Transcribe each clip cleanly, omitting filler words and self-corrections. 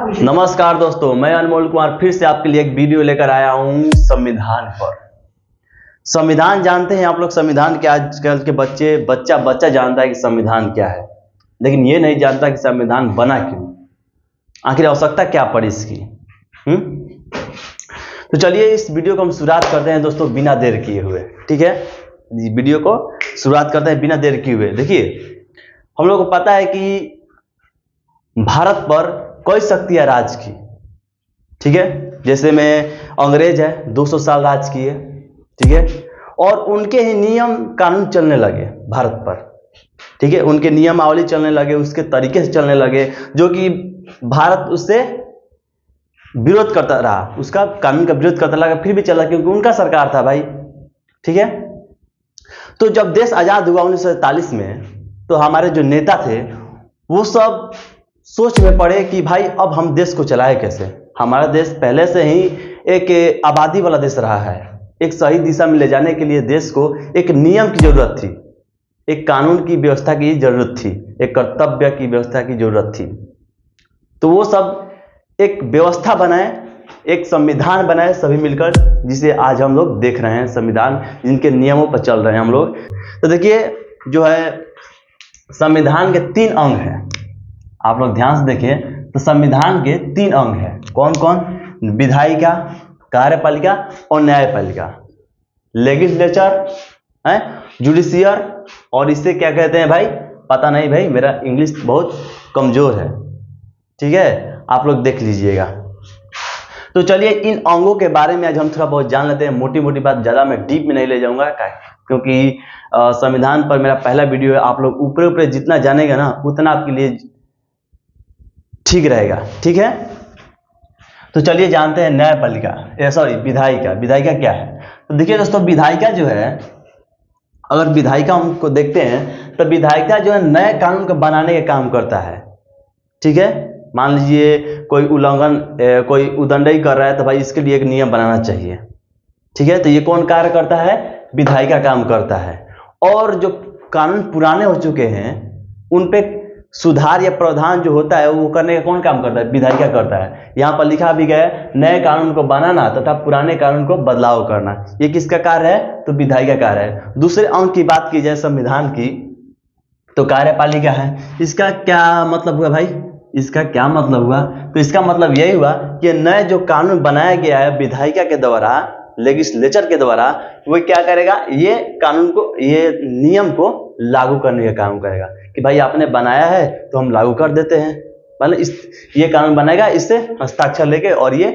नमस्कार दोस्तों, मैं अनमोल कुमार फिर से आपके लिए एक वीडियो लेकर आया हूँ संविधान पर। संविधान जानते हैं आप लोग? संविधान क्या आजकल के बच्चा जानता है कि संविधान क्या है, लेकिन ये नहीं जानता कि संविधान बना क्यों, आखिर आवश्यकता क्या पड़ी इसकी। तो चलिए इस वीडियो को हम शुरुआत करते हैं दोस्तों बिना देर किए हुए। ठीक है, वीडियो को शुरुआत करते हैं बिना देर किए हुए। देखिए, हम लोग को पता है कि भारत पर कई शक्तियां राज की। ठीक है, जैसे में अंग्रेज है 200 साल राज किए। ठीक है, और उनके ही नियम कानून चलने लगे भारत पर। ठीक है, उनके नियमावली चलने लगे, उसके तरीके से चलने लगे, जो कि भारत उससे विरोध करता रहा, उसका कानून का विरोध करता लगा, फिर भी चला क्योंकि उनका सरकार था भाई। ठीक है, तो जब देश आजाद हुआ 1947 में, तो हमारे जो नेता थे वो सब सोच में पड़े कि भाई अब हम देश को चलाए कैसे। हमारा देश पहले से ही एक आबादी वाला देश रहा है। एक सही दिशा में ले जाने के लिए देश को एक नियम की जरूरत थी, एक कानून की व्यवस्था की जरूरत थी, एक कर्तव्य की व्यवस्था की जरूरत थी। तो वो सब एक व्यवस्था बनाए, एक संविधान बनाए सभी मिलकर, जिसे आज हम लोग देख रहे हैं, संविधान जिनके नियमों पर चल रहे हैं हम लोग। तो देखिए, जो है संविधान के 3 अंग हैं। आप लोग ध्यान से देखें तो संविधान के 3 अंग हैं। कौन कौन? विधायिका, कार्यपालिका और न्यायपालिका। लेजिस्लेचर है, जुडिशियर, और इसे क्या कहते हैं भाई पता नहीं भाई, मेरा इंग्लिश बहुत कमजोर है। ठीक है, आप लोग देख लीजिएगा। तो चलिए इन अंगों के बारे में आज हम थोड़ा बहुत जान लेते हैं। मोटी मोटी बात, ज़्यादा मैं डीप में नहीं ले जाऊंगा, क्योंकि संविधान पर मेरा पहला वीडियो है। आप लोग ऊपर ऊपर जितना जानेगा ना उतना आपके लिए ठीक रहेगा। ठीक है, तो चलिए जानते हैं न्यायपालिका, सॉरी विधायिका। विधायिका क्या है? तो देखिए दोस्तों, विधायिका जो है, अगर विधायिका हमको देखते हैं तो विधायिका जो है नए कानून को बनाने का काम करता है। ठीक है, मान लीजिए कोई उल्लंघन, कोई उदंडई कर रहा है, तो भाई इसके लिए एक नियम बनाना चाहिए। ठीक है, तो ये कौन कार्य करता है? विधायिका काम करता है। और जो कानून पुराने हो चुके हैं उन पे सुधार या प्रावधान जो होता है वो करने का कौन काम करता है? विधायिका करता है। यहाँ पर लिखा भी गया है, नए कानून को बनाना तथा पुराने कानून को बदलाव करना। ये किसका कार्य है? तो विधायिका कार्य है। दूसरे अंग की बात की जाए संविधान की, तो कार्यपालिका है। इसका क्या मतलब हुआ भाई? इसका क्या मतलब हुआ? तो इसका मतलब यही हुआ कि नए जो कानून बनाया गया है विधायिका के द्वारा, लेजिस्लेचर के द्वारा, वो क्या करेगा? ये कानून को, ये नियम को लागू करने का काम करेगा कि भाई आपने बनाया है तो हम लागू कर देते हैं। मतलब ये कानून बनाएगा, इससे हस्ताक्षर लेके, और ये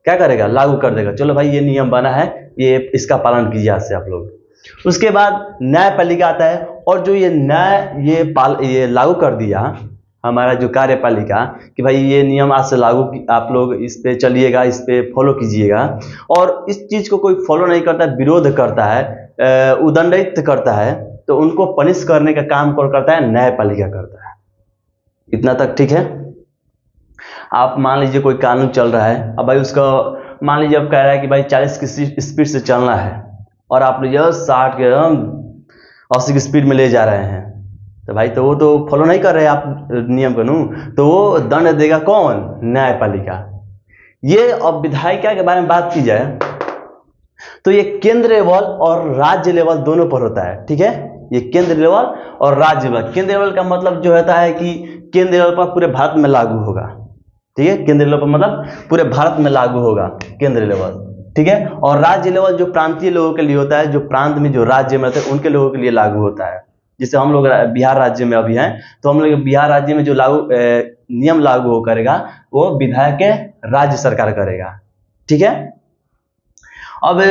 क्या करेगा? लागू कर देगा। चलो भाई ये नियम बना है, ये इसका पालन कीजिए आज से आप लोग। उसके बाद न्यायपालिका आता है, और जो ये लागू कर दिया हमारा जो कार्यपालिका कि भाई ये नियम आज से लागू, आप लोग इस पे चलिएगा, इस पे फॉलो कीजिएगा, और इस चीज को कोई फॉलो नहीं करता, विरोध करता है, उदंडित करता है, तो उनको पनिश करने का काम कौन करता है? न्यायपालिका करता है। इतना तक ठीक है? आप मान लीजिए कोई कानून चल रहा है, अब भाई उसका मान लीजिए अब कह रहा है कि भाई 40 की स्पीड से चलना है, और आप लीजिए 60 के 80 की स्पीड में ले जा रहे हैं, तो भाई तो वो तो फॉलो नहीं कर रहे आप नियम कानून, तो वो दंड देगा कौन? न्यायपालिका। ये अब विधायिका के बारे में बात की जाए तो ये केंद्र लेवल और राज्य लेवल दोनों पर होता है। ठीक है, ये केंद्र लेवल और राज्य लेवल। केंद्र लेवल का मतलब जो होता है कि केंद्र लेवल पर पूरे भारत में लागू होगा। ठीक है, केंद्र लेवल पर मतलब पूरे भारत में लागू होगा केंद्र लेवल। ठीक है, और राज्य लेवल जो प्रांतीय लोगों के लिए होता है, जो प्रांत में जो राज्य में रहते हैं उनके लोगों के लिए लागू होता है। जैसे हम लोग बिहार राज्य में अभी हैं, तो हम लोग बिहार राज्य में जो नियम लागू हो करेगा वो विधायक के राज्य सरकार करेगा। ठीक है, अब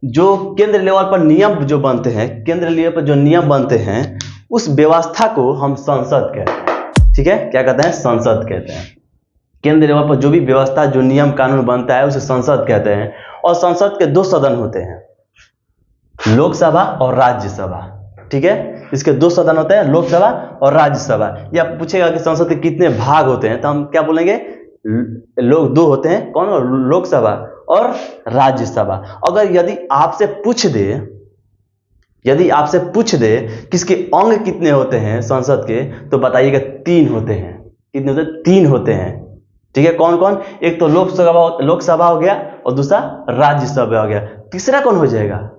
जो केंद्र लेवल पर नियम जो बनते हैं, केंद्र लेवल पर जो नियम बनते हैं, उस व्यवस्था को हम संसद कहते हैं। ठीक है, क्या कहते हैं? संसद कहते हैं। केंद्र लेवल पर जो भी व्यवस्था, जो नियम कानून बनता है उसे संसद कहते हैं। और संसद के 2 सदन होते हैं, लोकसभा और राज्यसभा। ठीक है, इसके 2 सदन होते हैं, लोकसभा और राज्यसभा। या पूछेगा कि संसद के कितने भाग होते हैं, तो हम क्या बोलेंगे? लोग 2 होते हैं, कौन? लोकसभा और राज्यसभा। अगर यदि आपसे पूछ दे किसके अंग कितने होते हैं संसद के, तो बताइएगा 3 होते हैं। कितने होते हैं? 3 होते हैं। ठीक है, कौन कौन? एक तो लोकसभा हो गया और दूसरा राज्यसभा हो गया। तीसरा कौन हो जाएगा?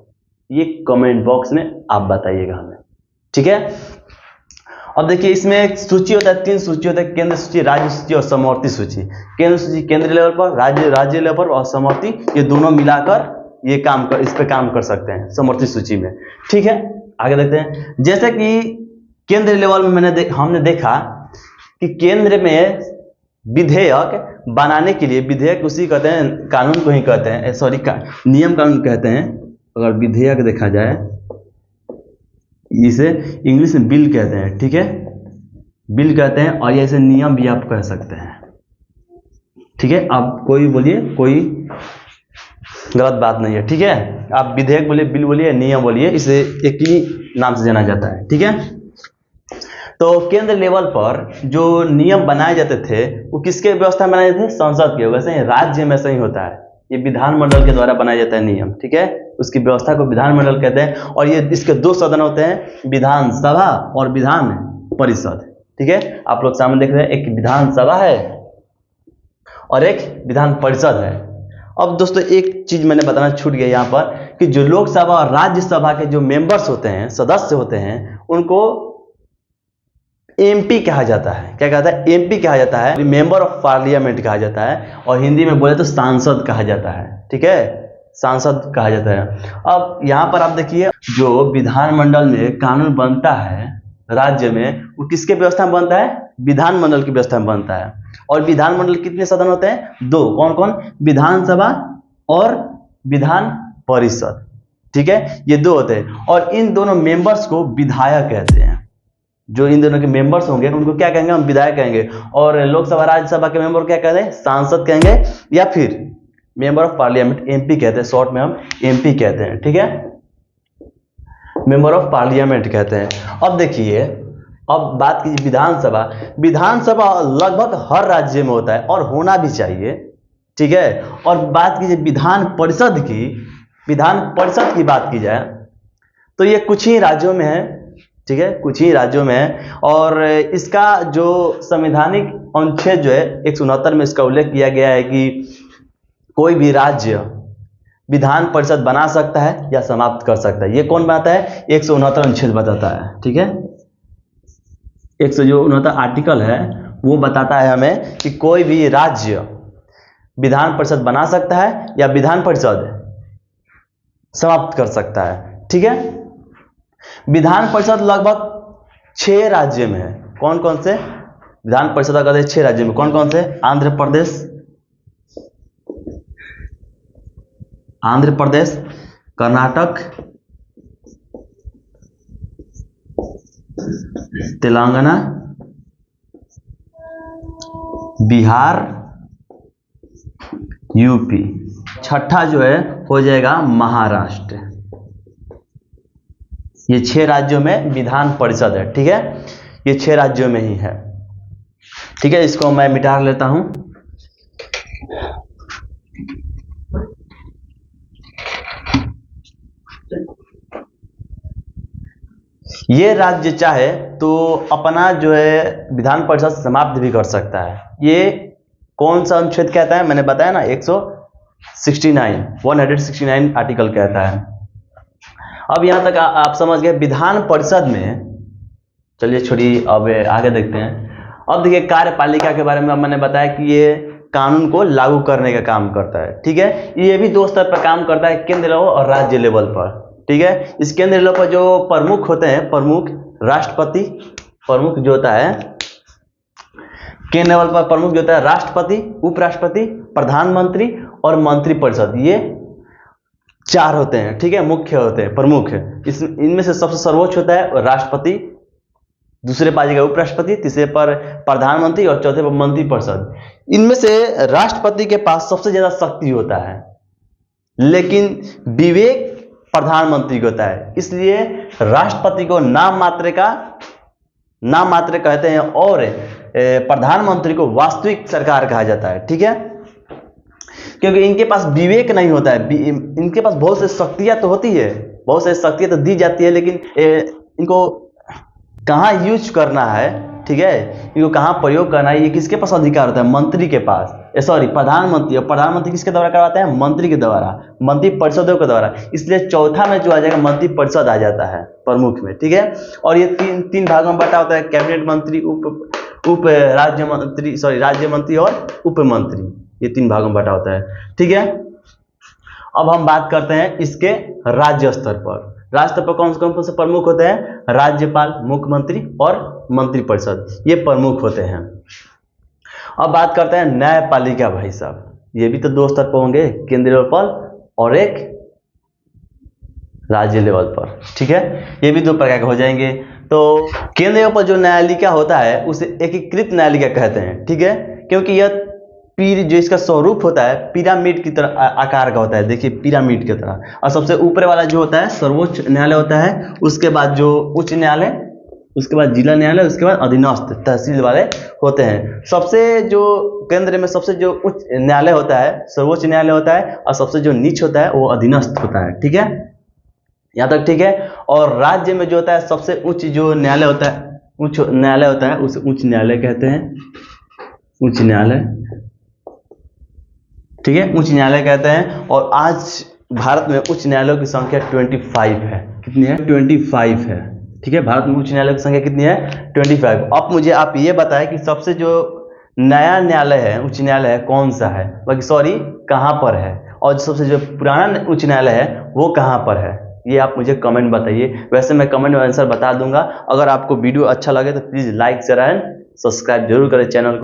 ये कमेंट बॉक्स में आप बताइएगा हमें, ठीक है। अब देखिए इसमें एक सूची होता है, 3 सूची होता है, केंद्र सूची, राज्य सूची और समवर्ती सूची। केंद्र सूची केंद्र लेवल पर, राज्य लेवल पर, और समवर्ती ये दोनों मिलाकर ये इस पे काम कर सकते हैं समवर्ती सूची में, ठीक है। आगे देखते हैं, जैसे कि केंद्र लेवल में हमने देखा कि केंद्र में विधेयक बनाने के लिए, विधेयक उसी कहते हैं, कानून को ही कहते हैं, सॉरी नियम कानून कहते हैं। अगर विधेयक देखा जाए, इसे इंग्लिश में बिल कहते हैं, ठीक है, बिल कहते हैं, और ये इसे नियम भी आप कह सकते हैं, ठीक है। आप कोई बोलिए, कोई गलत बात नहीं है, ठीक है। आप विधेयक बोलिए, बिल बोलिए, नियम बोलिए, इसे एक ही नाम से जाना जाता है, ठीक है। तो केंद्र लेवल पर जो नियम बनाए जाते थे वो किसके व्यवस्था में बनाए जाते थे? संसद के। वैसे ही राज्य में ऐसा ही होता है, ये विधानमंडल के द्वारा बनाया जाता है नियम, ठीक है, उसकी व्यवस्था को विधानमंडल कहते हैं। और ये इसके 2 सदन होते हैं, विधानसभा और विधान परिषद, ठीक है। आप लोग सामने देख रहे हैं, एक विधानसभा है और एक विधान परिषद है। अब दोस्तों एक चीज मैंने बताना छूट गया यहाँ पर, कि जो लोकसभा और राज्यसभा के जो मेंबर्स होते हैं, सदस्य होते हैं, उनको एमपी कहा जाता है। क्या कहता है? एमपी कहा जाता है, मेंबर ऑफ पार्लियामेंट कहा जाता है, और हिंदी में बोले तो सांसद कहा जाता है, ठीक है, सांसद कहा जाता है। अब यहाँ पर आप देखिए, जो विधानमंडल में कानून बनता है राज्य में, वो किसके व्यवस्था में बनता है? विधानमंडल की व्यवस्था में बनता है। और विधानमंडल कितने सदन होते हैं? 2। कौन कौन? विधानसभा और विधान परिषद, ठीक है, ये 2 होते हैं। और इन दोनों मेंबर्स को विधायक कहते हैं। जो इन दोनों के मेंबर्स होंगे उनको क्या कहेंगे? हम विधायक कहेंगे। और लोकसभा राज्यसभा के मेंबर क्या कहते हैं? सांसद कहेंगे, या फिर मेंबर ऑफ पार्लियामेंट, एमपी कहते हैं, शॉर्ट में हम एमपी कहते हैं, ठीक है, मेंबर ऑफ पार्लियामेंट कहते हैं। अब देखिए, अब बात कीजिए विधानसभा। विधानसभा लगभग हर राज्य में होता है और होना भी चाहिए, ठीक है। और बात कीजिए विधान परिषद की, विधान परिषद की बात की जाए तो ये कुछ ही राज्यों में है, ठीक है, कुछ ही राज्यों में है। और इसका जो संवैधानिक अनुच्छेद जो है 169 में इसका उल्लेख किया गया है कि कोई भी राज्य विधान परिषद बना सकता है या समाप्त कर सकता है। ये कौन बनाता है? 169 अनुच्छेद बताता है, ठीक है। 169 आर्टिकल है वो बताता है हमें कि कोई भी राज्य विधान परिषद बना सकता है या विधान परिषद समाप्त कर सकता है, ठीक है। विधान परिषद लगभग 6 राज्य में है। कौन कौन से विधान परिषद? अगर 6 राज्य में कौन कौन से? आंध्र प्रदेश, कर्नाटक, तेलंगाना, बिहार, यूपी। छठा जो है हो जाएगा महाराष्ट्र। ये 6 राज्यों में विधान परिषद है, ठीक है, ये 6 राज्यों में ही है, ठीक है। इसको मैं मिटा लेता हूं। ये राज्य चाहे तो अपना जो है विधान परिषद समाप्त भी कर सकता है। ये कौन सा अनुच्छेद कहता है? मैंने बताया ना, 169 आर्टिकल कहता है। अब यहां तक आप समझ गए विधान परिषद में। चलिए छोड़िए, अब आगे देखते हैं। अब देखिए कार्यपालिका के बारे में मैंने बताया कि ये कानून को लागू करने का काम करता है, ठीक है। ये भी 2 स्तर पर काम करता है, केंद्र लेवल और राज्य लेवल पर, ठीक है। इस केंद्र लेवल पर जो प्रमुख होते हैं, प्रमुख राष्ट्रपति, प्रमुख जो होता है केंद्र लेवल पर प्रमुख जो होता है राष्ट्रपति, उपराष्ट्रपति, प्रधानमंत्री और मंत्रिपरिषद, ये 4 होते हैं, ठीक है, मुख्य होते हैं, प्रमुख। इनमें से सबसे सर्वोच्च होता है राष्ट्रपति, दूसरे पर आ जाएगा उपराष्ट्रपति, तीसरे पर प्रधानमंत्री और चौथे पर मंत्रिपरिषद। इनमें से राष्ट्रपति के पास सबसे ज्यादा शक्ति होता है, लेकिन विवेक प्रधानमंत्री को होता है, इसलिए राष्ट्रपति को नाम मात्र कहते हैं और प्रधानमंत्री को वास्तविक सरकार कहा जाता है, ठीक है, क्योंकि इनके पास विवेक नहीं होता है। इनके पास बहुत से शक्तियां तो होती है, बहुत सारी शक्तियां तो दी जाती है, लेकिन इनको कहाँ यूज करना है, ठीक है, इनको कहाँ प्रयोग करना है, ये किसके पास अधिकार होता है, मंत्री के पास, सॉरी प्रधानमंत्री। और प्रधानमंत्री किसके द्वारा करवाते हैं, मंत्री के द्वारा, मंत्री परिषदों के द्वारा। इसलिए चौथा में जो आ जाएगा मंत्री परिषद आ जाता है प्रमुख में, ठीक है। और ये तीन भागों में बटा होता है, कैबिनेट मंत्री, उप राज्य मंत्री, सॉरी राज्य मंत्री और उप मंत्री, ये 3 भागों में बटा होता है, ठीक है। अब हम बात करते हैं इसके राज्य स्तर पर। राज्य स्तर पर कौन से प्रमुख होते हैं, राज्यपाल, मुख्यमंत्री और मंत्रिपरिषद, ये प्रमुख होते हैं। अब बात करते हैं न्यायपालिका भाई साहब, ये भी तो 2 स्तर पर होंगे, केंद्रीय लेवल पर और एक राज्य लेवल पर, ठीक है। ये भी 2 प्रकार के हो जाएंगे। तो केंद्रीय लेवल पर जो न्यायालिका होता है उसे एकीकृत न्यायालिका कहते हैं, ठीक है, क्योंकि यह जो इसका स्वरूप होता है पिरामिड की तरह आकार का होता है, देखिए पिरामिड की तरह। और सबसे ऊपर वाला जो होता है सर्वोच्च न्यायालय होता है, उसके बाद जो उच्च न्यायालय, उसके बाद जिला न्यायालय, उसके बाद अधीनस्थ तहसील वाले होते हैं। सबसे जो केंद्र में सबसे जो उच्च न्यायालय होता है सर्वोच्च न्यायालय होता है, और सबसे जो नीच होता है वो अधीनस्थ होता है, ठीक है, यहाँ तक ठीक है। और राज्य में जो होता है सबसे उच्च जो न्यायालय होता है, उच्च न्यायालय होता है उसे उच्च न्यायालय कहते हैं, उच्च न्यायालय, ठीक है, उच्च न्यायालय कहते हैं। और आज भारत में उच्च न्यायालयों की संख्या 25 है, कितनी है, 25 है, ठीक है। भारत में उच्च न्यायालय की संख्या कितनी है, 25। अब मुझे आप ये बताएं कि सबसे जो नया न्यायालय है, उच्च न्यायालय है, कौन सा है, बाकी सॉरी कहाँ पर है, और सबसे जो पुराना उच्च न्यायालय है वो कहाँ पर है, ये आप मुझे कमेंट बताइए। वैसे मैं कमेंट में आंसर बता दूंगा। अगर आपको वीडियो अच्छा लगे तो please like share and subscribe जरूर करें चैनल को।